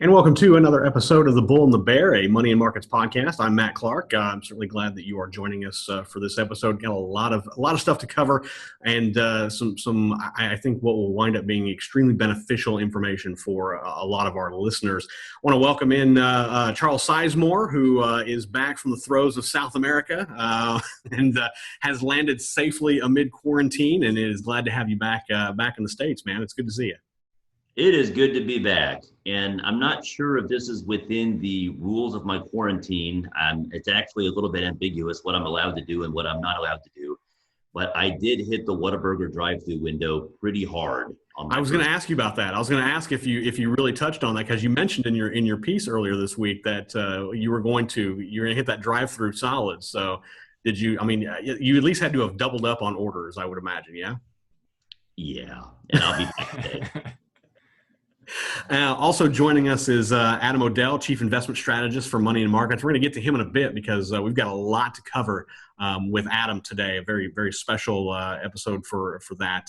And welcome to another episode of The Bull and the Bear, a Money and Markets podcast. I'm Matt Clark. I'm certainly glad that you are joining us for this episode. Got a lot of stuff to cover, and I think what will wind up being extremely beneficial information for a lot of our listeners. I want to welcome in Charles Sizemore, who is back from the throes of South America and has landed safely amid quarantine, and is glad to have you back in the States, man. It's good to see you. It is good to be back, and I'm not sure if this is within the rules of my quarantine. It's actually a little bit ambiguous what I'm allowed to do and what I'm not allowed to do, but I did hit the Whataburger drive-through window pretty hard. I was going to ask you about that. I was going to ask if you really touched on that, because you mentioned in your piece earlier this week that you were going to hit that drive-through solid. So did you? I mean, you at least had to have doubled up on orders, I would imagine. Yeah. Yeah, and I'll be back today. Also joining us is Adam O'Dell, Chief Investment Strategist for Money and Markets. We're going to get to him in a bit because we've got a lot to cover with Adam today, a very, very special episode for that.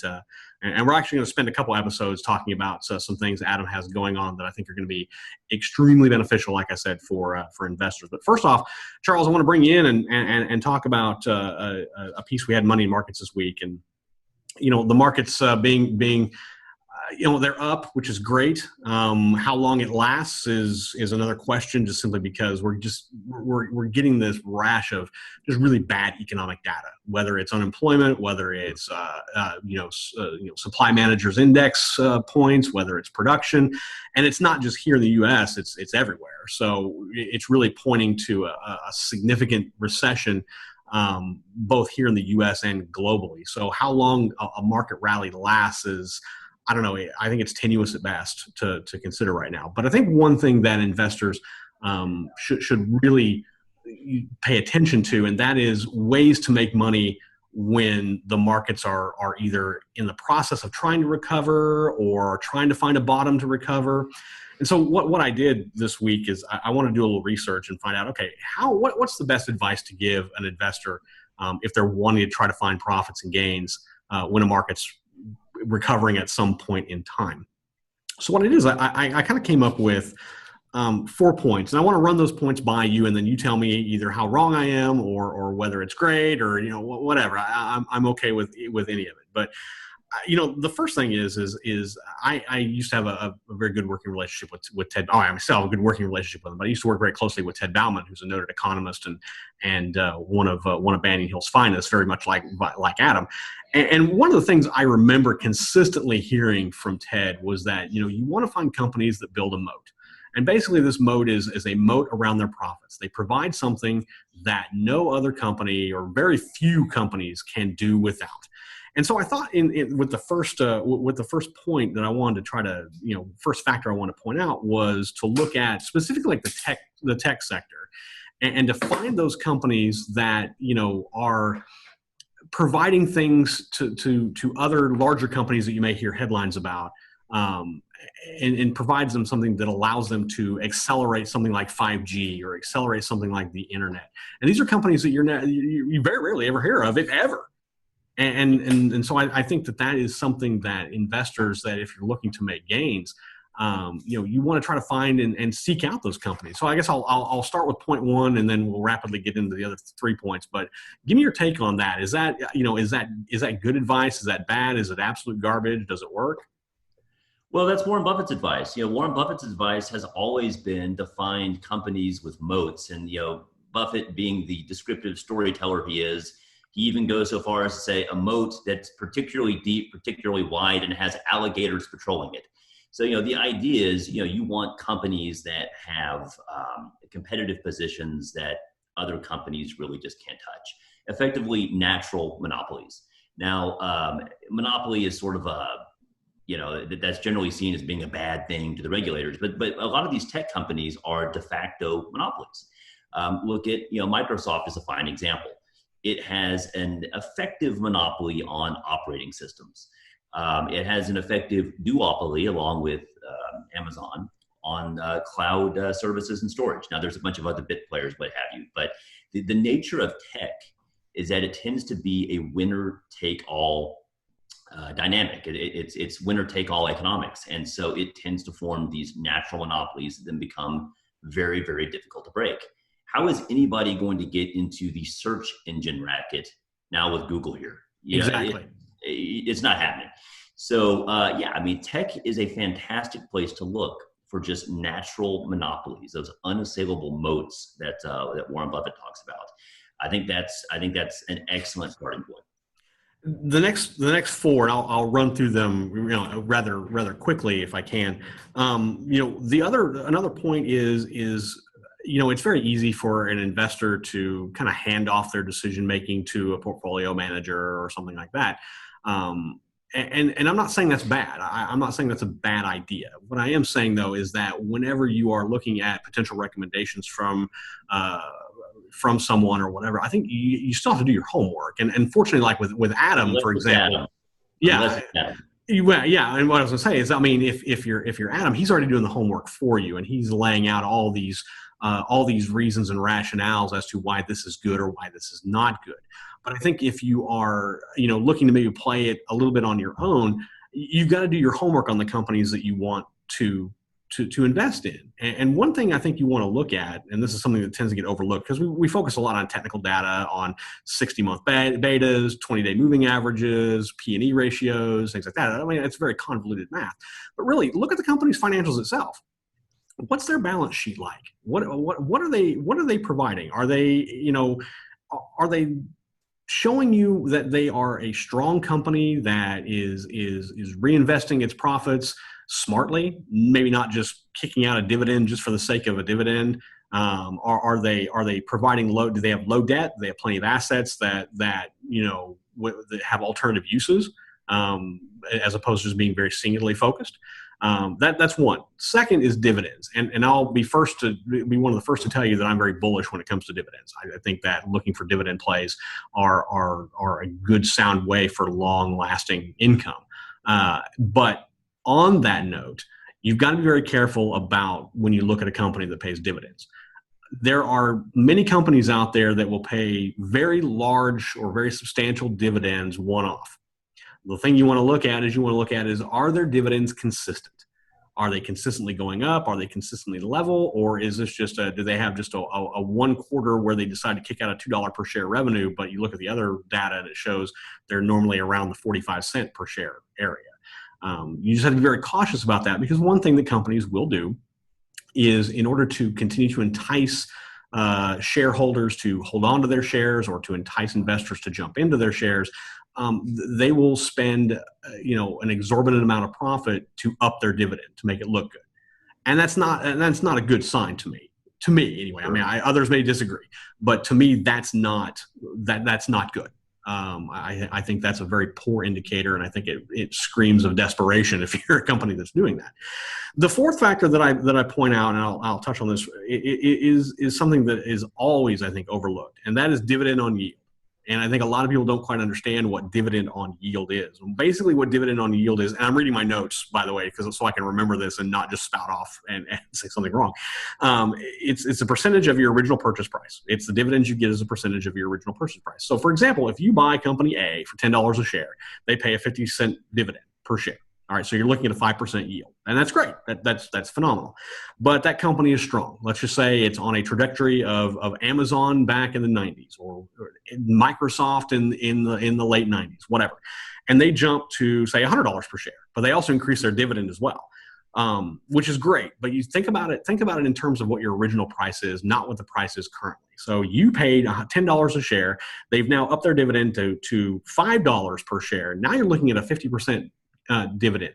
And we're actually going to spend a couple episodes talking about some things Adam has going on that I think are going to be extremely beneficial, like I said, for investors. But first off, Charles, I want to bring you in and talk about a piece we had in Money and Markets this week. And, the markets being they're up, which is great. How long it lasts is another question, just simply because we're getting this rash of just really bad economic data, whether it's unemployment, whether it's supply managers index points, whether it's production, and it's not just here in the U.S. It's everywhere. So it's really pointing to a significant recession, both here in the U.S. and globally. So how long a market rally lasts is, I don't know. I think it's tenuous at best to consider right now. But I think one thing that investors should really pay attention to, and that is ways to make money when the markets are either in the process of trying to recover or trying to find a bottom to recover. And so what I did this week is I want to do a little research and find out, okay, what's the best advice to give an investor if they're wanting to try to find profits and gains when a market's recovering at some point in time. So what it is, I kind of came up with 4 points, and I want to run those points by you, and then you tell me either how wrong I am or whether it's great or whatever. I'm okay with any of it. But the first thing is I used to have a very good working relationship with Ted. I still have a good working relationship with him, but I used to work very closely with Ted Bauman, who's a noted economist and one of Banyan Hill's finest, very much like Adam. And one of the things I remember consistently hearing from Ted was that you want to find companies that build a moat. And basically this moat is a moat around their profits. They provide something that no other company or very few companies can do without. And so I thought with the first point that I wanted to try to, first factor I want to point out was to look at specifically like the tech sector and to find those companies that, are providing things to other larger companies that you may hear headlines about, and provides them something that allows them to accelerate something like 5G or accelerate something like the internet. And these are companies that you very rarely ever hear of, if ever. And so I think that is something that investors, that if you're looking to make gains, you want to try to find and seek out those companies. So I guess I'll start with point one, and then we'll rapidly get into the other 3 points. But give me your take on that. Is that good advice? Is that bad? Is it absolute garbage? Does it work? Well, that's Warren Buffett's advice. Warren Buffett's advice has always been to find companies with moats, and Buffett, being the descriptive storyteller he is, he even goes so far as to say a moat that's particularly deep, particularly wide, and has alligators patrolling it. So, the idea is, you want companies that have competitive positions that other companies really just can't touch. Effectively, natural monopolies. Now, monopoly is sort of that's generally seen as being a bad thing to the regulators. But a lot of these tech companies are de facto monopolies. Look at, Microsoft is a fine example. It has an effective monopoly on operating systems. It has an effective duopoly, along with Amazon, on cloud services and storage. Now, there's a bunch of other bit players, what have you. But the nature of tech is that it tends to be a winner-take-all dynamic. It's winner take all economics, and so it tends to form these natural monopolies that then become very, very difficult to break. How is anybody going to get into the search engine racket now with Google here? Exactly. It's not happening. So yeah, I mean, tech is a fantastic place to look for just natural monopolies, those unassailable moats that Warren Buffett talks about. I think that's an excellent starting point. The next four, and I'll run through them, rather quickly if I can. Another point is it's very easy for an investor to kind of hand off their decision making to a portfolio manager or something like that. And I'm not saying that's bad. I'm not saying that's a bad idea. What I am saying, though, is that whenever you are looking at potential recommendations from someone or whatever, I think you still have to do your homework. And fortunately, like with Adam, for example, yeah. Yeah, and what I was going to say is, I mean, if you're Adam, he's already doing the homework for you, and he's laying out all these reasons and rationales as to why this is good or why this is not good. But I think if you are, looking to maybe play it a little bit on your own, you've got to do your homework on the companies that you want to invest in. And one thing I think you want to look at, and this is something that tends to get overlooked because we focus a lot on technical data, on 60-month betas, 20-day moving averages, P/E ratios, things like that. I mean, it's very convoluted math. But really, look at the company's financials itself. What's their balance sheet like? What are they providing? Are they showing you that they are a strong company that is reinvesting its profits smartly, maybe not just kicking out a dividend just for the sake of a dividend? Are they providing low? Do they have low debt? Do they have plenty of assets that have alternative uses, as opposed to just being very singularly focused? That's one. Second is dividends, and I'll be one of the first to tell you that I'm very bullish when it comes to dividends. I think that looking for dividend plays are a good, sound way for long-lasting income. But on that note, you've got to be very careful about when you look at a company that pays dividends. There are many companies out there that will pay very large or very substantial dividends one-off. The thing you want to look at is, are their dividends consistent? Are they consistently going up? Are they consistently level? Or is this just do they have just a one quarter where they decide to kick out a $2 per share revenue, but you look at the other data and it shows they're normally around the 45-cent per share area? You just have to be very cautious about that, because one thing that companies will do is, in order to continue to entice shareholders to hold on to their shares or to entice investors to jump into their shares, they will spend an exorbitant amount of profit to up their dividend to make it look good, and that's not a good sign to me. Anyway. I mean, others may disagree, but to me, that's not good. I think that's a very poor indicator, and I think it screams of desperation if you're a company that's doing that. The fourth factor that I point out, and I'll touch on this, is something that is always, I think, overlooked, and that is dividend on yield. And I think a lot of people don't quite understand what dividend on yield is. Basically, what dividend on yield is, and I'm reading my notes, by the way, so I can remember this and not just spout off and say something wrong. It's a percentage of your original purchase price. It's the dividends you get as a percentage of your original purchase price. So, for example, if you buy company A for $10 a share, they pay a 50-cent dividend per share. All right, so you're looking at a 5% yield, and that's great. That's phenomenal. But that company is strong. Let's just say it's on a trajectory of Amazon back in the 90s, or Microsoft in the late 90s, whatever. And they jump to, say, $100 per share, but they also increase their dividend as well, which is great. But you think about it in terms of what your original price is, not what the price is currently. So you paid $10 a share. They've now upped their dividend to $5 per share. Now you're looking at a 50% dividend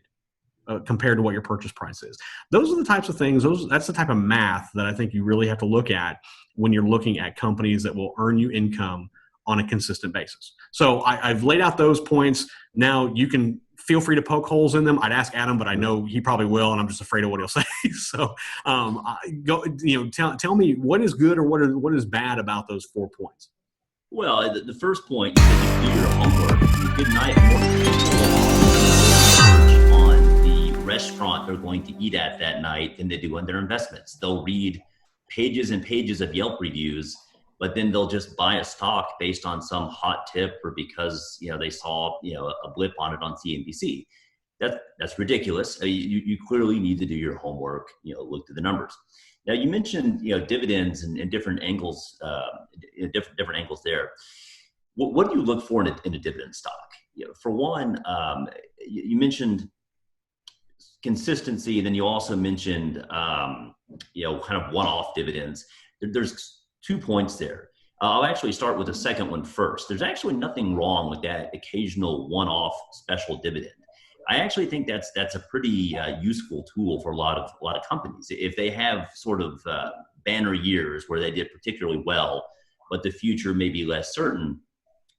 compared to what your purchase price is. Those are the types of things, that's the type of math that I think you really have to look at when you're looking at companies that will earn you income on a consistent basis. So I've laid out those points. Now you can feel free to poke holes in them. I'd ask Adam, but I know he probably will, and I'm just afraid of what he'll say. So tell me what is good or what is bad about those 4 points. Well, the first point, you said you do your homework. Good night. On the restaurant they're going to eat at that night than they do on their investments. They'll read pages and pages of Yelp reviews but then they'll just buy a stock based on some hot tip or because, they saw, a blip on it on CNBC. That's ridiculous. You clearly need to do your homework, look through the numbers. Now you mentioned, dividends and different angles, different angles there. What do you look for in a dividend stock? For one, you mentioned consistency, and then you also mentioned, kind of one-off dividends. There's 2 points there. I'll actually start with the second one first. There's actually nothing wrong with that occasional one-off special dividend. I actually think that's a pretty useful tool for a lot of companies. If they have sort of banner years where they did particularly well, but the future may be less certain,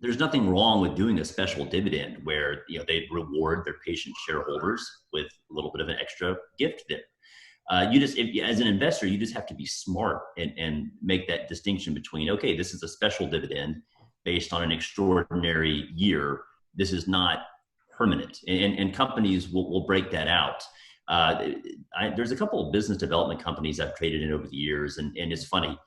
there's nothing wrong with doing a special dividend where they reward their patient shareholders with a little bit of an extra gift there. As an investor, you just have to be smart and make that distinction between, okay, this is a special dividend based on an extraordinary year. This is not permanent, and companies will break that out. There's a couple of business development companies I've traded in over the years, and it's funny.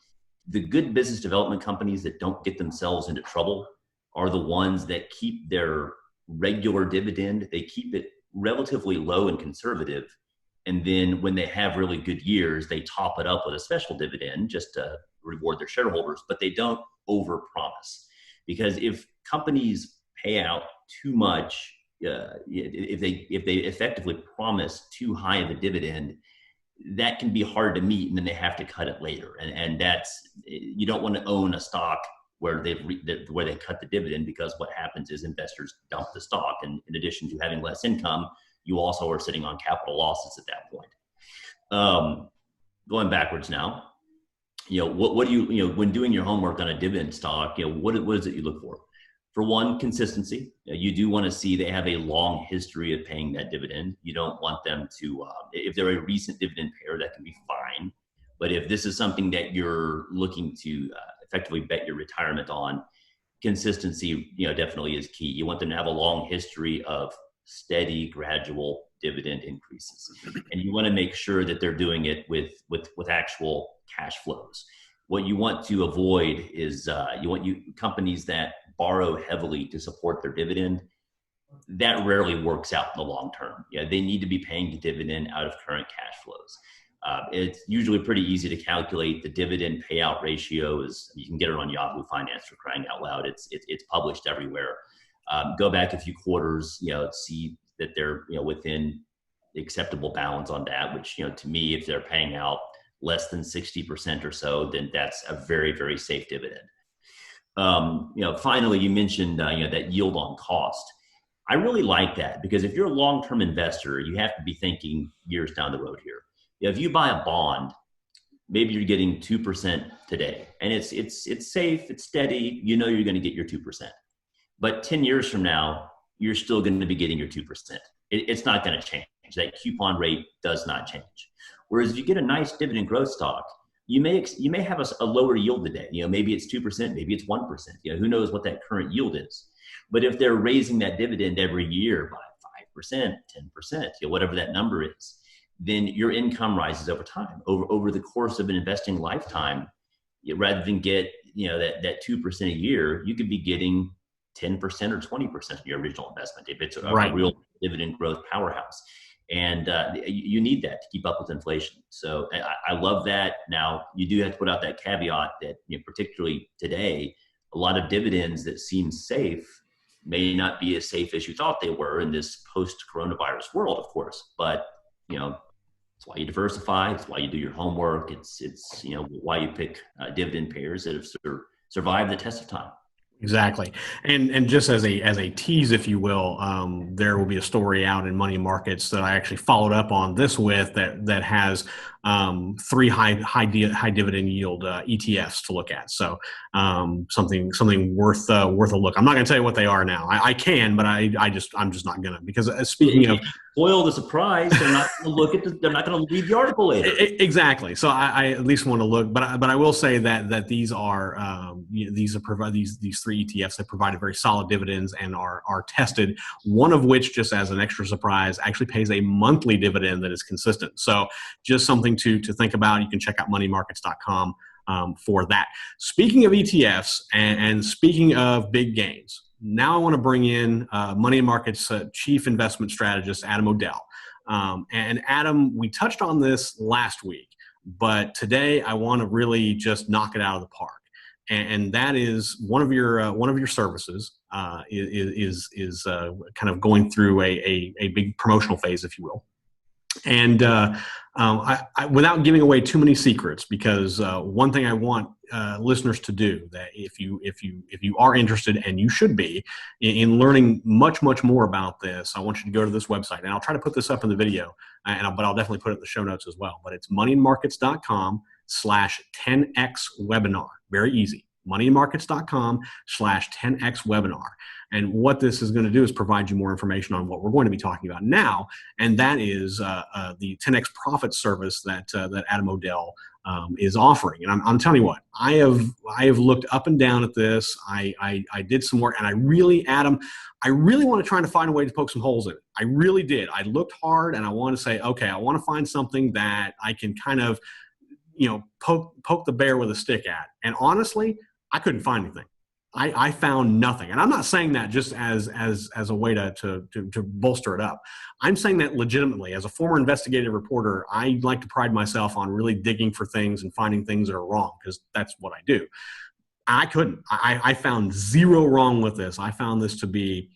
The good business development companies that don't get themselves into trouble are the ones that keep their regular dividend, they keep it relatively low and conservative. And then when they have really good years, they top it up with a special dividend just to reward their shareholders, but they don't overpromise. Because if companies pay out too much, if they effectively promise too high of a dividend, that can be hard to meet, and then they have to cut it later. And that's, you don't want to own a stock where they cut the dividend, because what happens is investors dump the stock, and in addition to having less income, you also are sitting on capital losses at that point. Going backwards now, what do you when doing your homework on a dividend stock, what is it you look for? For one, consistency. You do want to see they have a long history of paying that dividend. You don't want them to, if they're a recent dividend payer, that can be fine. But if this is something that you're looking to effectively bet your retirement on, consistency, definitely is key. You want them to have a long history of steady, gradual dividend increases, and you want to make sure that they're doing it with actual cash flows. What you want to avoid is companies that borrow heavily to support their dividend. That rarely works out in the long term. They need to be paying the dividend out of current cash flows. It's usually pretty easy to calculate. The dividend payout ratio you can get it on Yahoo Finance, for crying out loud. It's published everywhere. Go back a few quarters, see that they're within the acceptable bounds on that. Which to me, if they're paying out less than 60% or so, then that's a very, very safe dividend. Finally, you mentioned that yield on cost. I really like that, because if you're a long-term investor, you have to be thinking years down the road here. If you buy a bond, maybe you're getting 2% today, and it's safe, it's steady. You're going to get your 2%. But 10 years from now, you're still going to be getting your 2%. It's not going to change. That coupon rate does not change. Whereas if you get a nice dividend growth stock, you may have a lower yield today. Maybe it's 2%, maybe it's 1%. Who knows what that current yield is? But if they're raising that dividend every year by 5%, 10%, whatever that number is, then your income rises over time. Over the course of an investing lifetime, rather than get that 2% a year, you could be getting 10% or 20% of your original investment if it's a real dividend growth powerhouse. And you need that to keep up with inflation. So I love that. Now, you do have to put out that caveat that particularly today, a lot of dividends that seem safe may not be as safe as you thought they were in this post-coronavirus world, of course. But it's why you diversify. It's why you do your homework. It's why you pick dividend payers that have survived the test of time. Exactly. And just as a tease, if you will, there will be a story out in Money Markets that I actually followed up on this with that has 3 high dividend yield ETFs to look at. So something worth a look. I'm not going to tell you what they are now. I can, but I'm just not going to, because speaking of spoil the surprise, they're not going to they're not going to read the article later. Exactly. So I at least want to look, but I will say that these are these 3 ETFs that provide very solid dividends and are tested. One of which, just as an extra surprise, actually pays a monthly dividend that is consistent. So just something to think about. You can check out moneymarkets.com for that. Speaking of ETFs and speaking of big gains, now I want to bring in Money and Markets Chief Investment Strategist, Adam O'Dell. And Adam, we touched on this last week, but today I want to really just knock it out of the park. And that is one of your services is kind of going through a big promotional phase, if you will. And without giving away too many secrets, because one thing I want listeners to do, that if you are interested, and you should be, in learning much more about this, I want you to go to this website, and I'll try to put this up in the video, but I'll definitely put it in the show notes as well. But it's moneyandmarkets.com/10x webinar. Very easy. moneyandmarkets.com/10x webinar. And what this is going to do is provide you more information on what we're going to be talking about now, and that is the 10x profit service that Adam O'Dell is offering. And I'm telling you what, I have looked up and down at this. I did some work, and I really want to try to find a way to poke some holes in it. I really did. I looked hard, and I want to say, okay, I want to find something that I can kind of, poke the bear with a stick at. And honestly, I couldn't find anything. I found nothing. And I'm not saying that just as a way to bolster it up. I'm saying that legitimately. As a former investigative reporter, I like to pride myself on really digging for things and finding things that are wrong, because that's what I do. I couldn't. I found zero wrong with this. I found this to be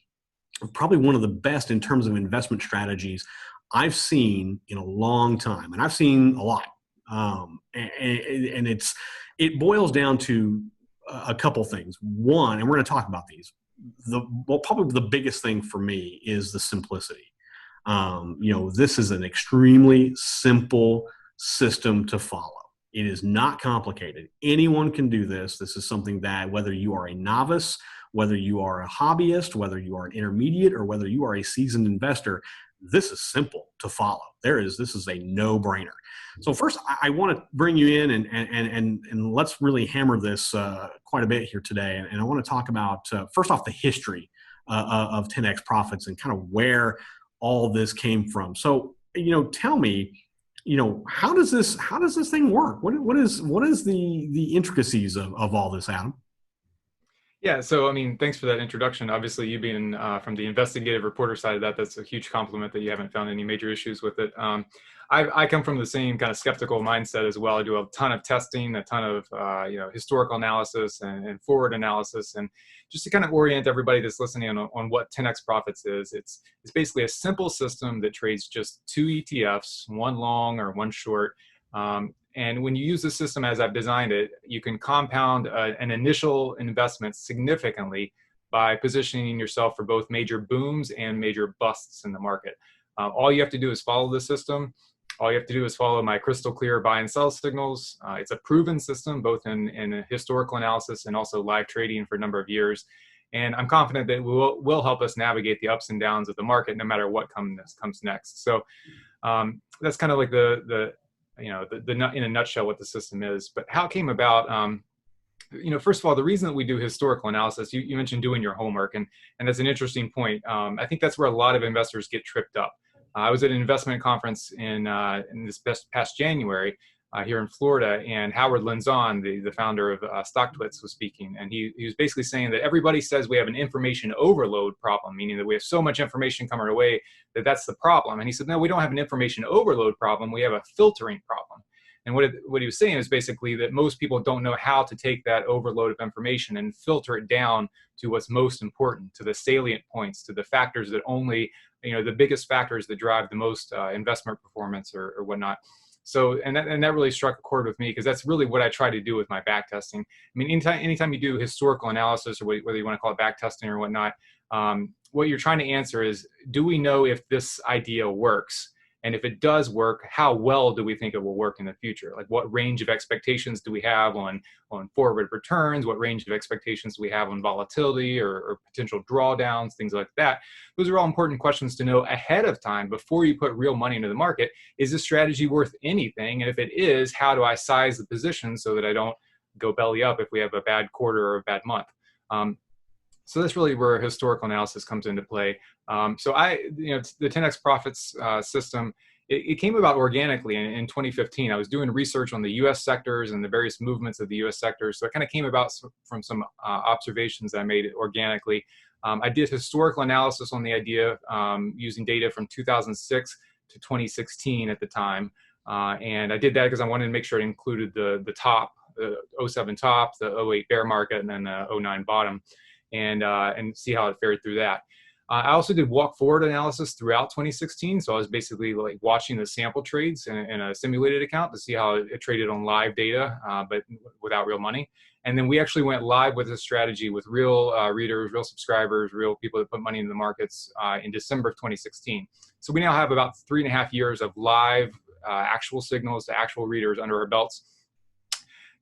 probably one of the best in terms of investment strategies I've seen in a long time. And I've seen a lot. And it boils down to a couple things. One, and we're going to talk about these. Probably the biggest thing for me is the simplicity. This is an extremely simple system to follow. It is not complicated. Anyone can do this. This is something that, whether you are a novice, whether you are a hobbyist, whether you are an intermediate, or whether you are a seasoned investor, this is simple to follow. This is a no-brainer. So first, I want to bring you in and let's really hammer this quite a bit here today. And I want to talk about first off the history of 10x profits and kind of where all this came from. So tell me, how does this thing work? What is the intricacies of all this, Adam? Yeah, so thanks for that introduction. Obviously, you being from the investigative reporter side of that's a huge compliment that you haven't found any major issues with it. I come from the same kind of skeptical mindset as well. I do a ton of testing, a ton of historical analysis and forward analysis, and just to kind of orient everybody that's listening on what 10x profits is. It's basically a simple system that trades just two ETFs, one long or one short. And when you use the system as I've designed it, you can compound an initial investment significantly by positioning yourself for both major booms and major busts in the market. All you have to do is follow the system. All you have to do is follow my crystal clear buy and sell signals. It's a proven system, both in a historical analysis and also live trading for a number of years. And I'm confident that it will help us navigate the ups and downs of the market, no matter what comes next. So that's kind of like the in a nutshell what the system is. But how it came about, first of all, the reason that we do historical analysis, you mentioned doing your homework, and that's an interesting point. I think that's where a lot of investors get tripped up. I was at an investment conference in this past January here in Florida, and Howard Lenzon, the founder of StockTwits, was speaking, and he was basically saying that everybody says we have an information overload problem, meaning that we have so much information coming our way that's the problem. And he said, no, we don't have an information overload problem. We have a filtering problem. And what he was saying is basically that most people don't know how to take that overload of information and filter it down to what's most important, to the salient points, to the factors that only, the biggest factors that drive the most investment performance or whatnot. So, and that really struck a chord with me, because that's really what I try to do with my back testing. Anytime you do historical analysis, or whether you want to call it back testing or whatnot, what you're trying to answer is, do we know if this idea works? And if it does work, how well do we think it will work in the future? Like, what range of expectations do we have on forward returns? What range of expectations do we have on volatility or potential drawdowns, things like that? Those are all important questions to know ahead of time before you put real money into the market. Is this strategy worth anything? And if it is, how do I size the position so that I don't go belly up if we have a bad quarter or a bad month? So that's really where historical analysis comes into play. So the 10x profits system it came about organically in 2015. I was doing research on the U.S. sectors and the various movements of the U.S. sectors. So it kind of came about from some observations that I made organically. I did historical analysis on the idea using data from 2006 to 2016 at the time. And I did that because I wanted to make sure it included the top, the '07 top, the '08 bear market, and then the '09 bottom, and see how it fared through that. I also did walk forward analysis throughout 2016. So I was basically like watching the sample trades in a simulated account to see how it traded on live data, but without real money. And then we actually went live with this strategy with real readers, real subscribers, real people that put money into the markets in December of 2016. So we now have about 3.5 years of live actual signals to actual readers under our belts.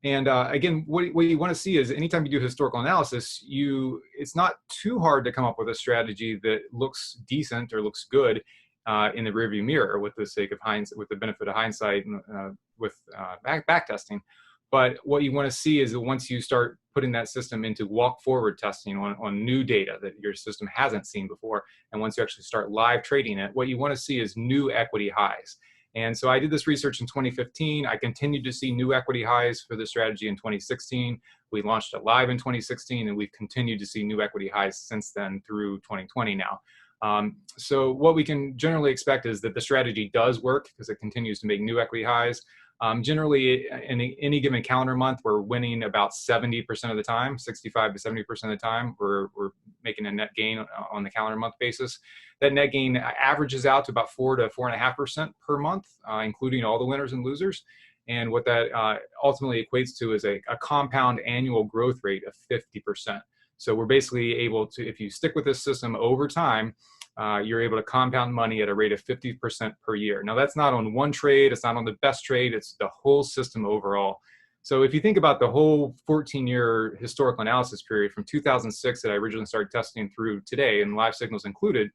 And again, what you want to see is anytime you do historical analysis, it's not too hard to come up with a strategy that looks decent or looks good in the rearview mirror, with the sake of hindsight, with the benefit of hindsight, and with back testing. But what you want to see is that once you start putting that system into walk forward testing on new data that your system hasn't seen before, and once you actually start live trading it, what you want to see is new equity highs. And so I did this research in 2015. I continued to see new equity highs for the strategy in 2016. We launched it live in 2016, and we've continued to see new equity highs since then through 2020 now. So what we can generally expect is that the strategy does work because it continues to make new equity highs. Generally, in any given calendar month, we're winning about 70% of the time, 65 to 70% of the time. We're making a net gain on the calendar month basis. That net gain averages out to about 4 to 4.5% per month, including all the winners and losers. And what that ultimately equates to is a compound annual growth rate of 50%. So we're basically able to, if you stick with this system over time, you're able to compound money at a rate of 50% per year. Now, that's not on one trade. It's not on the best trade. It's the whole system overall. So if you think about the whole 14-year historical analysis period from 2006 that I originally started testing through today, and live signals included,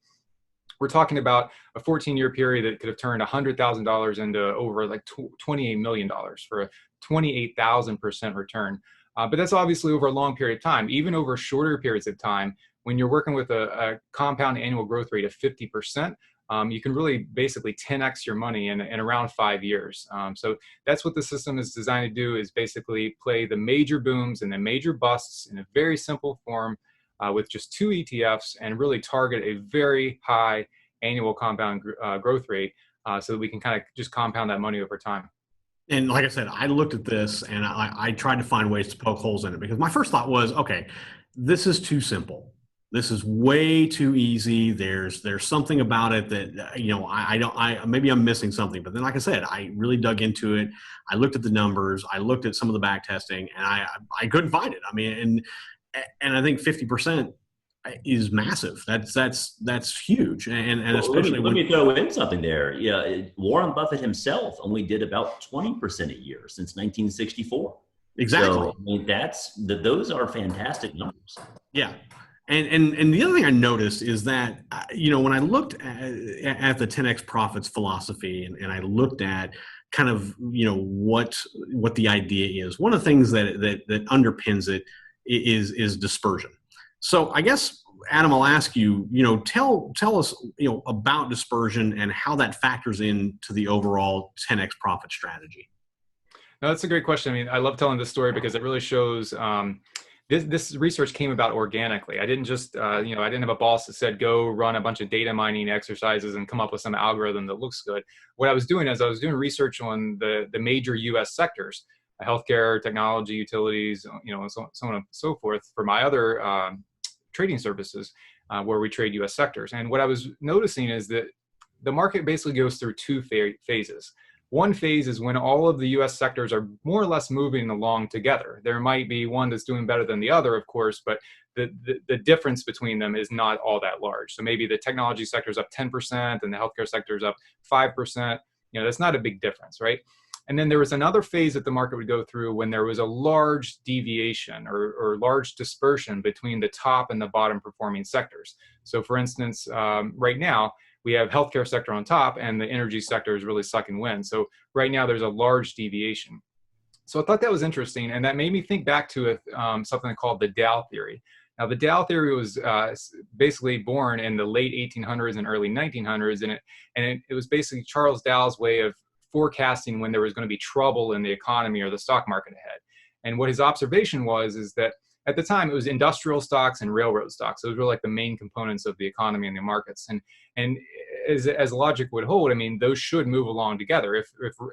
we're talking about a 14-year period that could have turned $100,000 into over like $28 million for a 28,000% return. But that's obviously over a long period of time. Even over shorter periods of time, when you're working with a compound annual growth rate of 50%, you can really basically 10x your money in around 5 years. So that's what the system is designed to do, is basically play the major booms and the major busts in a very simple form with just 2 ETFs, and really target a very high annual compound growth rate so that we can kind of just compound that money over time. And like I said, I looked at this and I tried to find ways to poke holes in it, because my first thought was, okay, this is too simple. This is way too easy. There's something about it that, maybe I'm missing something. But then, like I said, I really dug into it. I looked at the numbers. I looked at some of the back testing, and I couldn't find it. I mean, and I think 50% is massive. That's huge. And well, especially let me throw in something there. Yeah, Warren Buffett himself only did about 20% a year since 1964. Exactly. So, I mean, those are fantastic numbers. Yeah. And the other thing I noticed is that, when I looked at the 10x profits philosophy, and I looked at kind of, what the idea is, one of the things that underpins it is dispersion. So I guess, Adam, I'll ask you, tell us, about dispersion and how that factors into the overall 10x profit strategy. No, that's a great question. I mean, I love telling this story because it really shows this research came about organically. I didn't just, I didn't have a boss that said, go run a bunch of data mining exercises and come up with some algorithm that looks good. What I was doing is I was doing research on the major U.S. sectors, healthcare, technology, utilities, and so on and so forth, for my other trading services where we trade U.S. sectors. And what I was noticing is that the market basically goes through 2 phases. One phase is when all of the U.S. sectors are more or less moving along together. There might be one that's doing better than the other, of course, but the difference between them is not all that large. So maybe the technology sector is up 10% and the healthcare sector is up 5%. That's not a big difference, right? And then there was another phase that the market would go through when there was a large deviation or large dispersion between the top and the bottom performing sectors. So for instance, right now, we have healthcare sector on top and the energy sector is really sucking wind. So right now there's a large deviation. So I thought that was interesting. And that made me think back to something called the Dow theory. Now, the Dow theory was basically born in the late 1800s and early 1900s, and it was basically Charles Dow's way of forecasting when there was going to be trouble in the economy or the stock market ahead. And what his observation was is that at the time it was industrial stocks and railroad stocks. Those were like the main components of the economy and the markets. And as logic would hold, I mean, those should move along together.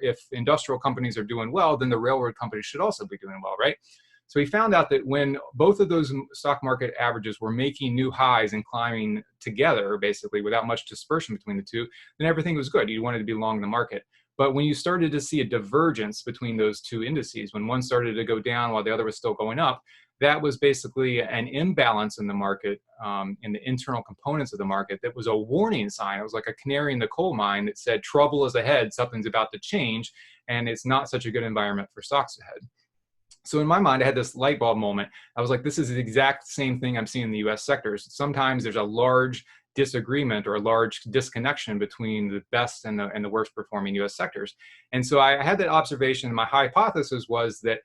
If industrial companies are doing well, then the railroad companies should also be doing well, right? So he found out that when both of those stock market averages were making new highs and climbing together, basically without much dispersion between the two, then everything was good. You wanted to be long the market. But when you started to see a divergence between those two indices, when one started to go down while the other was still going up, that was basically an imbalance in the market, in the internal components of the market. That was a warning sign. It was like a canary in the coal mine that said trouble is ahead, something's about to change, and it's not such a good environment for stocks ahead. So in my mind, I had this light bulb moment. I was like, this is the exact same thing I'm seeing in the US sectors. Sometimes there's a large disagreement or a large disconnection between the best and the worst performing US sectors. And so I had that observation, and my hypothesis was that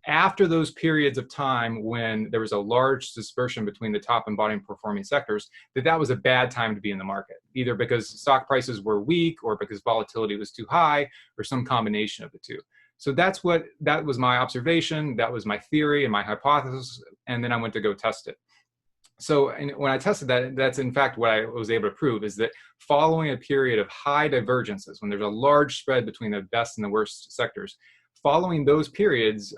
after those periods of time when there was a large dispersion between the top and bottom performing sectors, that was a bad time to be in the market, either because stock prices were weak or because volatility was too high or some combination of the two. So that was my observation, that was my theory and my hypothesis, and then I went to go test it. So when I tested that, that's in fact what I was able to prove, is that following a period of high divergences, when there's a large spread between the best and the worst sectors, following those periods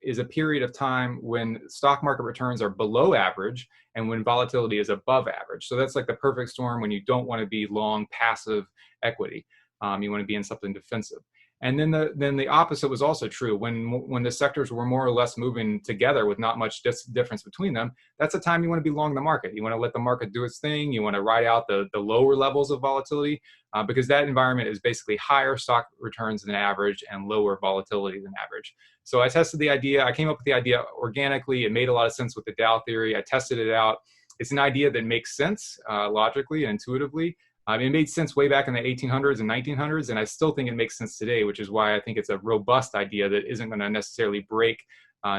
is a period of time when stock market returns are below average and when volatility is above average. So that's like the perfect storm when you don't want to be long passive equity. You want to be in something defensive. And then the opposite was also true. When the sectors were more or less moving together with not much difference between them, that's a time you want to be long the market. You want to let the market do its thing. You want to ride out the lower levels of volatility because that environment is basically higher stock returns than average and lower volatility than average. So I tested the idea. I came up with the idea organically. It made a lot of sense with the Dow theory. I tested it out. It's an idea that makes sense logically and intuitively. It made sense way back in the 1800s and 1900s, and I still think it makes sense today, which is why I think it's a robust idea that isn't going to necessarily break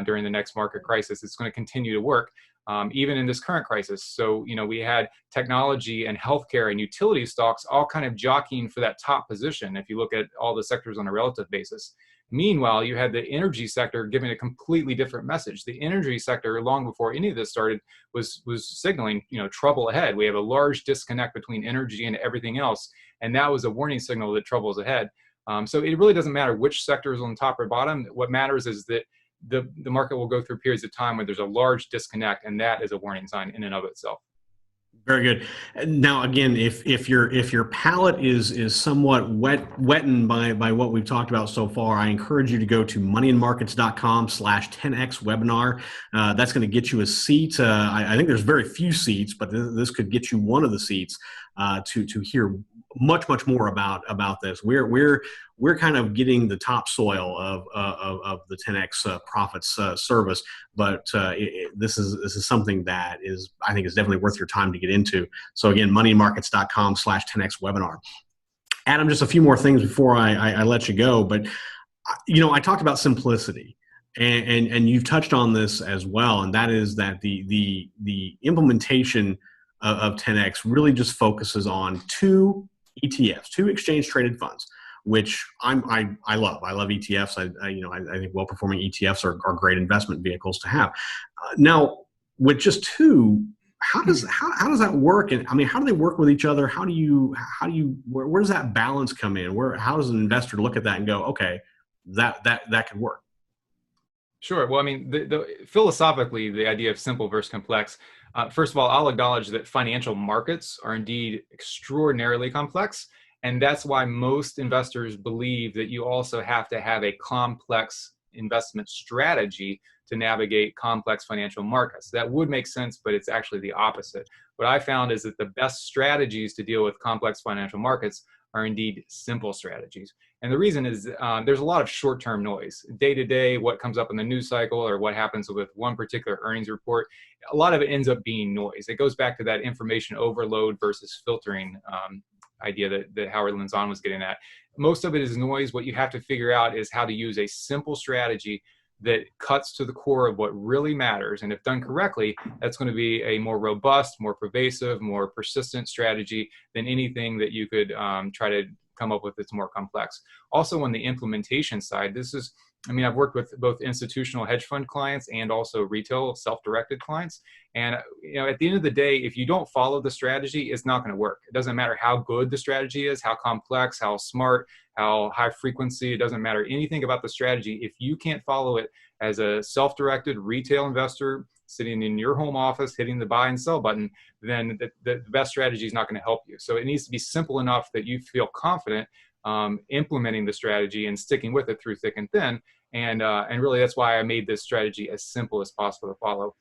during the next market crisis. It's going to continue to work even in this current crisis. So, we had technology and healthcare and utility stocks all kind of jockeying for that top position if you look at all the sectors on a relative basis. Meanwhile, you had the energy sector giving a completely different message. The energy sector, long before any of this started, was signaling, trouble ahead. We have a large disconnect between energy and everything else, and that was a warning signal that trouble is ahead. So it really doesn't matter which sector is on top or bottom. What matters is that the market will go through periods of time where there's a large disconnect, and that is a warning sign in and of itself. Very good. Now, again, if your palate is somewhat wetted by what we've talked about so far, I encourage you to go to moneyandmarkets.com/10x webinar. That's going to get you a seat. I think there's very few seats, but this could get you one of the seats to hear much more about this. We're kind of getting the topsoil of the 10x profits service, but this is something that I think is definitely worth your time to get into. So again, moneyandmarkets.com/10x webinar. Adam, just a few more things before I let you go, but I talked about simplicity. And you've touched on this as well, and that is that the implementation of 10x really just focuses on two ETFs, two exchange traded funds, which I love. I love ETFs. I think well-performing ETFs are great investment vehicles to have. Now, with just two, how does that work? And I mean, how do they work with each other? Where does that balance come in? How does an investor look at that and go, okay, that could work? Sure. Well, I mean, philosophically, the idea of simple versus complex. First of all, I'll acknowledge that financial markets are indeed extraordinarily complex. And that's why most investors believe that you also have to have a complex investment strategy to navigate complex financial markets. That would make sense, but it's actually the opposite. What I found is that the best strategies to deal with complex financial markets are indeed simple strategies. And the reason is there's a lot of short-term noise. Day to day, what comes up in the news cycle or what happens with one particular earnings report, a lot of it ends up being noise. It goes back to that information overload versus filtering idea that Howard Lenzon was getting at. Most of it is noise. What you have to figure out is how to use a simple strategy that cuts to the core of what really matters. And if done correctly, that's going to be a more robust, more pervasive, more persistent strategy than anything that you could try to come up with that's more complex. Also on the implementation side, I've worked with both institutional hedge fund clients and also retail self-directed clients. And at the end of the day, if you don't follow the strategy, it's not going to work. It doesn't matter how good the strategy is, how complex, how smart, how high frequency. It doesn't matter anything about the strategy. If you can't follow it as a self-directed retail investor sitting in your home office, hitting the buy and sell button, then the best strategy is not going to help you. So it needs to be simple enough that you feel confident implementing the strategy and sticking with it through thick and thin. And really, that's why I made this strategy as simple as possible to follow.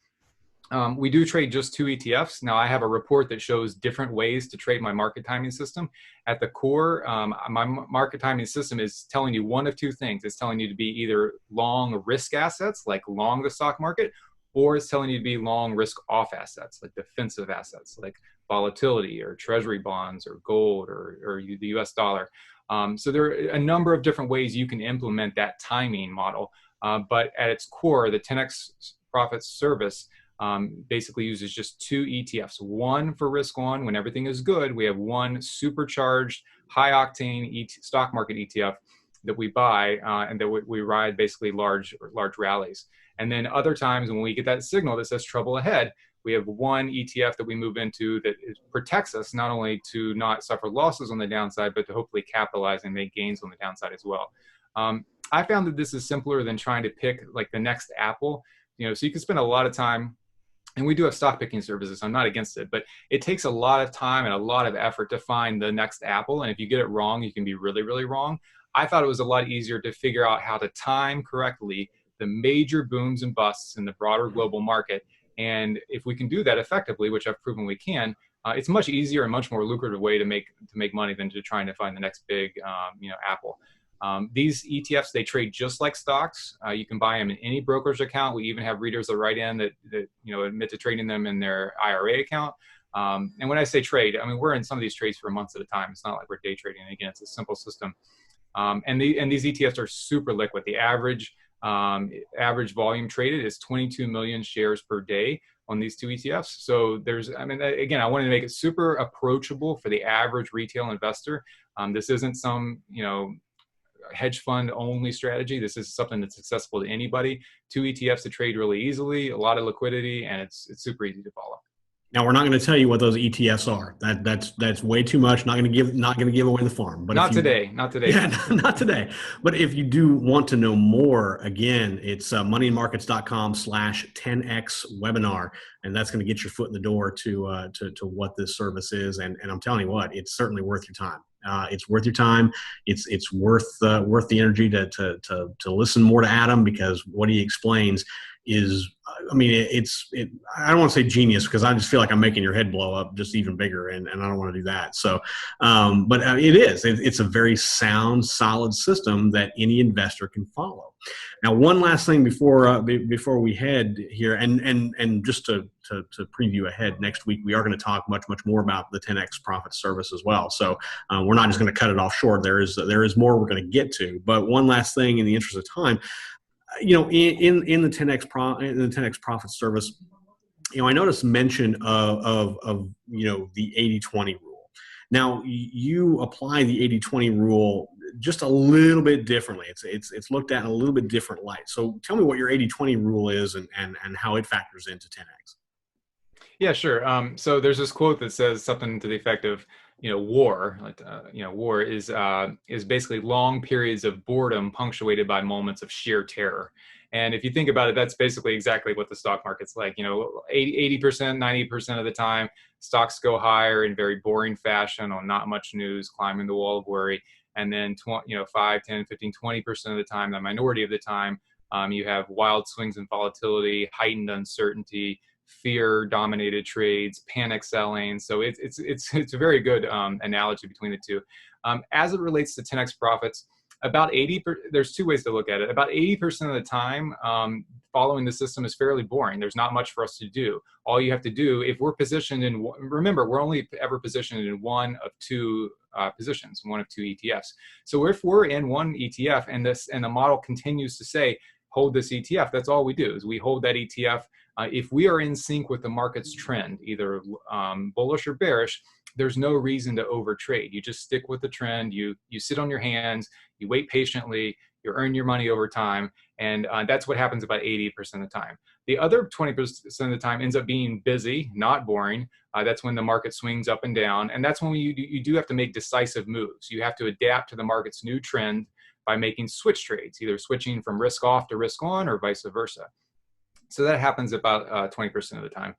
We do trade just 2 ETFs. Now, I have a report that shows different ways to trade my market timing system. At the core, my market timing system is telling you one of two things. It's telling you to be either long risk assets, like long the stock market, or it's telling you to be long risk off assets, like defensive assets, like volatility or treasury bonds or gold or the US dollar. So there are a number of different ways you can implement that timing model. But at its core, the 10x profit service basically uses just 2 ETFs. One for risk on, when everything is good, we have one supercharged high octane stock market ETF that we buy and that we ride basically large rallies. And then other times when we get that signal that says trouble ahead, we have one ETF that we move into that protects us not only to not suffer losses on the downside, but to hopefully capitalize and make gains on the downside as well. I found that this is simpler than trying to pick like the next Apple. So you can spend a lot of time, and we do have stock picking services, so I'm not against it, but it takes a lot of time and a lot of effort to find the next Apple. And if you get it wrong, you can be really, really wrong. I thought it was a lot easier to figure out how to time correctly the major booms and busts in the broader global market. And if we can do that effectively, which I've proven we can, it's much easier and much more lucrative way to make money than to trying to find the next big, Apple. These ETFs, they trade just like stocks. You can buy them in any brokerage account. We even have readers that write in that admit to trading them in their IRA account. And when I say trade, I mean, we're in some of these trades for months at a time. It's not like we're day trading. Again, it's a simple system. And these ETFs are super liquid. The average volume traded is 22 million shares per day on these 2 ETFs. So again, I wanted to make it super approachable for the average retail investor. This isn't some, hedge fund only strategy. This is something that's accessible to anybody. 2 ETFs to trade really easily, a lot of liquidity, and it's super easy to follow. Now, we're not going to tell you what those ETFs are. That's way too much. Not going to give away the farm. But not today. Yeah, not today. But if you do want to know more, again, it's moneyandmarkets.com/10x webinar, and that's going to get your foot in the door to what this service is. And I'm telling you what, it's certainly worth your time. It's worth your time. It's worth the energy to listen more to Adam, because what he explains is, I don't want to say genius, because I just feel like I'm making your head blow up just even bigger, and I don't want to do that. So, but it's a very sound, solid system that any investor can follow. Now, one last thing before we head here, and just to preview ahead, next week we are going to talk much more about the 10x profit service as well. So we're not just going to cut it off short. There is more we're going to get to. But one last thing, in the interest of time. In the 10x profit service, I noticed mention of the 80-20 rule. Now, you apply the 80-20 rule just a little bit differently. It's looked at in a little bit different light. So tell me what your 80-20 rule is and how it factors into 10x. Yeah, sure. So there's this quote that says something to the effect of, war is basically long periods of boredom punctuated by moments of sheer terror. And if you think about it, that's basically exactly what the stock market's like. 80%, 90% of the time, stocks go higher in very boring fashion on not much news, climbing the wall of worry. And then 5, 10, 15, 20% of the time, the minority of the time, you have wild swings in volatility, heightened uncertainty, fear-dominated trades, panic selling. So it's a very good analogy between the two. As it relates to 10x profits, there's 2 ways to look at it. About 80% of the time, following the system is fairly boring. There's not much for us to do. All you have to do, if we're positioned in, remember, we're only ever positioned in one of 2 positions, one of 2 ETFs. So if we're in one ETF and the model continues to say, hold this ETF. That's all we do, is we hold that ETF. If we are in sync with the market's trend, either bullish or bearish, there's no reason to overtrade. You just stick with the trend. You sit on your hands. You wait patiently. You earn your money over time, and that's what happens about 80% of the time. The other 20% of the time ends up being busy, not boring. That's when the market swings up and down, and that's when you do have to make decisive moves. You have to adapt to the market's new trend by making switch trades, either switching from risk off to risk on or vice versa. So that happens about 20% of the time.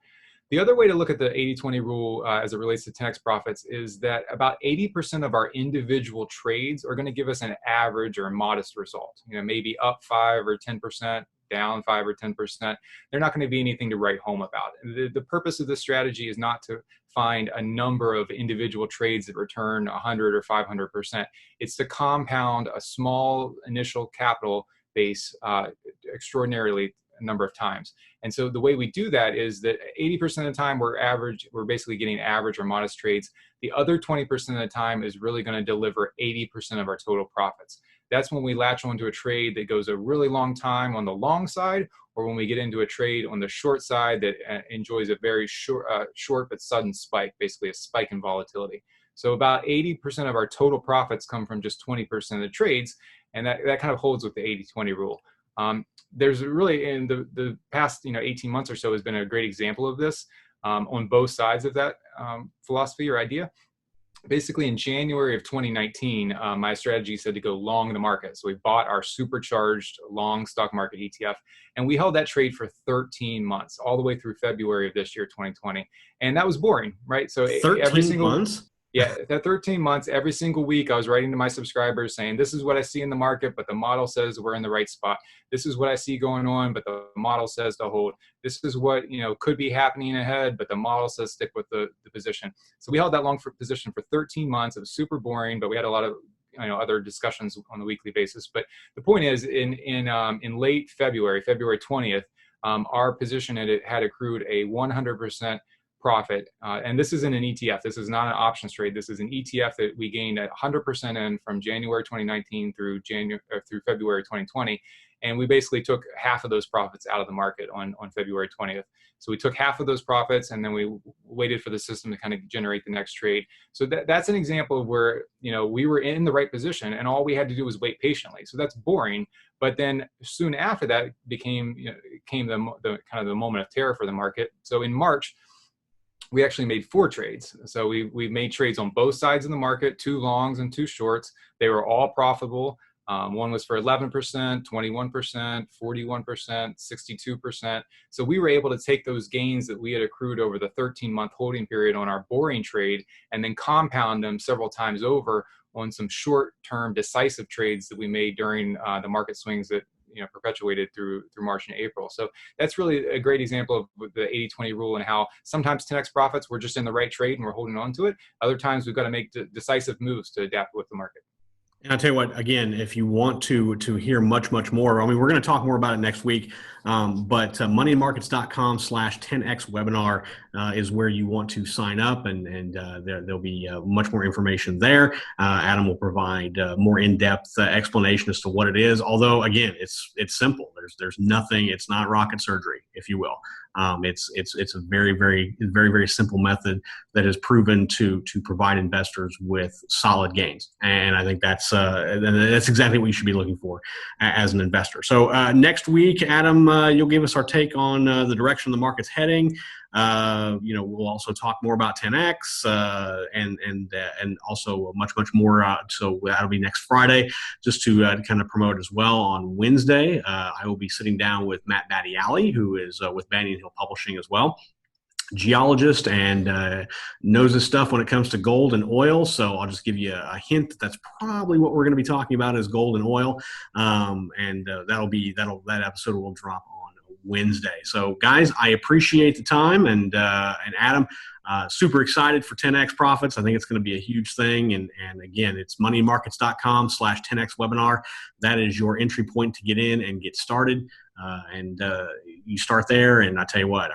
The other way to look at the 80-20 rule as it relates to 10x profits is that about 80% of our individual trades are going to give us an average or a modest result. Maybe up 5 or 10%, down 5 or 10%. They're not going to be anything to write home about. The purpose of this strategy is not to find a number of individual trades that return 100 or 500%. It's to compound a small initial capital base extraordinarily a number of times. And so the way we do that is that 80% of the time we're basically getting average or modest trades. The other 20% of the time is really going to deliver 80% of our total profits. That's when we latch onto a trade that goes a really long time on the long side, or when we get into a trade on the short side that enjoys a very short but sudden spike, basically a spike in volatility. So about 80% of our total profits come from just 20% of the trades, and that kind of holds with the 80-20 rule. There's really, in the past 18 months or so, has been a great example of this on both sides of that philosophy or idea. Basically, in January of 2019, my strategy said to go long the market. So we bought our supercharged long stock market ETF, and we held that trade for 13 months, all the way through February of this year, 2020. And that was boring, right? So 13 months? Yeah, that 13 months, every single week, I was writing to my subscribers saying, this is what I see in the market, but the model says we're in the right spot. This is what I see going on, but the model says to hold. This is what could be happening ahead, but the model says stick with the position. So we held that long position for 13 months. It was super boring, but we had a lot of other discussions on a weekly basis. But the point is, in late February 20th, our position had accrued a 100% profit. And this isn't an ETF. This is not an options trade. This is an ETF that we gained 100% in from January 2019 through February 2020. And we basically took half of those profits out of the market on February 20th. So we took half of those profits, and then we waited for the system to kind of generate the next trade. So that's an example of where we were in the right position, and all we had to do was wait patiently. So that's boring. But then soon after that came the kind of the moment of terror for the market. So in March, we actually made 4 trades. So we made trades on both sides of the market, 2 longs and 2 shorts. They were all profitable. One was for 11%, 21%, 41%, 62%. So we were able to take those gains that we had accrued over the 13-month holding period on our boring trade and then compound them several times over on some short-term decisive trades that we made during the market swings that perpetuated through March and April. So that's really a great example of the 80-20 rule, and how sometimes 10x profits, we're just in the right trade and we're holding on to it. Other times we've got to make decisive moves to adapt with the market. And I'll tell you what, again, if you want to hear much more, I mean, we're going to talk more about it next week, but moneyandmarkets.com/10x webinar is where you want to sign up, and there'll be much more information there. Adam will provide more in-depth explanation as to what it is, although, again, it's simple. There's nothing, it's not rocket surgery, if you will. It's a very simple method that is proven to provide investors with solid gains, and I think that's exactly what you should be looking for as an investor. So next week, Adam, you'll give us our take on the direction the market's heading. We'll also talk more about 10x and also much more. So that'll be next Friday, just to kind of promote as well. On Wednesday, I will be sitting down with Matt Battiali, who is with Banyan Hill Publishing as well. Geologist and knows his stuff when it comes to gold and oil. So I'll just give you a hint that's probably what we're going to be talking about is gold and oil. That episode will drop on Wednesday. So guys, I appreciate the time, and Adam, super excited for 10x profits. I think it's going to be a huge thing. And again, it's moneyandmarkets.com/10x webinar. That is your entry point to get in and get started. You start there, and I tell you what,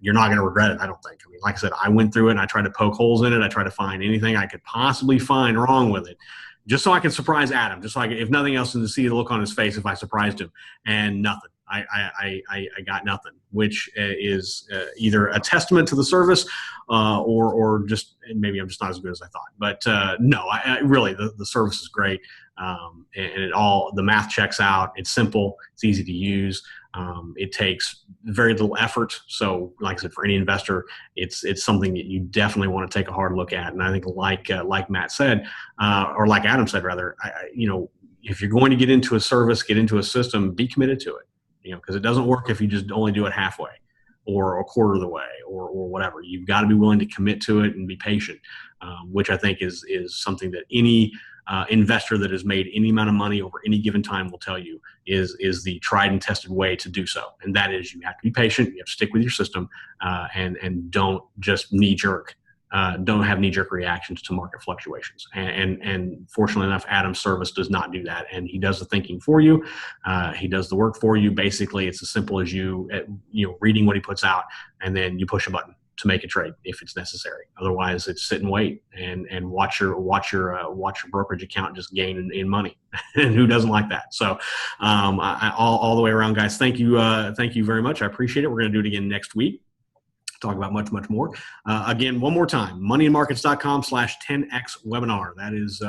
you're not going to regret it, I don't think. I mean, like I said, I went through it, and I tried to poke holes in it. I tried to find anything I could possibly find wrong with it. just so I could surprise Adam, just so I could, if nothing else, to see the look on his face if I surprised him, and nothing. I got nothing, which is either a testament to the service or just maybe I'm just not as good as I thought. But no, really the service is great, and the math checks out. It's simple. It's easy to use. It takes very little effort. So, like I said, for any investor, it's something that you definitely want to take a hard look at. And I think, like Matt said, or like Adam said, rather, if you're going to get into a service, get into a system, be committed to it. Because it doesn't work if you just only do it halfway or a quarter of the way or whatever. You've got to be willing to commit to it and be patient, which I think is something that any investor that has made any amount of money over any given time will tell you is the tried and tested way to do so. And that is, you have to be patient, you have to stick with your system, and don't just don't have knee-jerk reactions to market fluctuations. And fortunately enough, Adam's service does not do that. And he does the thinking for you. He does the work for you. Basically, it's as simple as you reading what he puts out, and then you push a button to make a trade if it's necessary. Otherwise, it's sit and wait and watch your brokerage account just gain in money. And who doesn't like that? So all the way around, guys, thank you very much. I appreciate it. We're going to do it again next week. Talk about much more. Again, one more time, moneyandmarkets.com/10x webinar. That is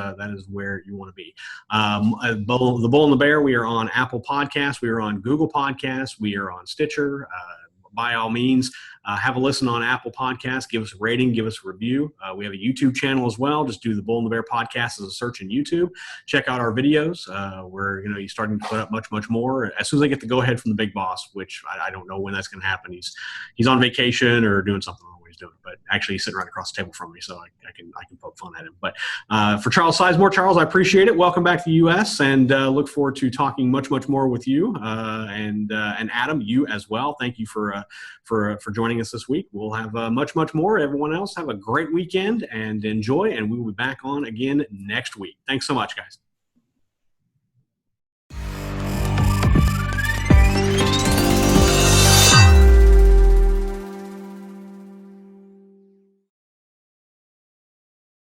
where you want to be. The Bull and the Bear, we are on Apple Podcasts. We are on Google Podcasts. We are on Stitcher. By all means, have a listen on Apple Podcasts. Give us a rating. Give us a review. We have a YouTube channel as well. Just do the Bull and the Bear podcast as a search in YouTube. Check out our videos. Where you're starting to put up much more. As soon as I get the go ahead from the big boss, which I don't know when that's going to happen. He's on vacation or doing something. Doing, but actually he's sitting right across the table from me, so I can poke fun at him. But for Charles Sizemore, Charles, I appreciate it. Welcome back to the U.S. and look forward to talking much more with you and Adam, you as well. Thank you for joining us this week. We'll have much more. Everyone else, have a great weekend and enjoy, and we will be back on again next week. Thanks so much, guys.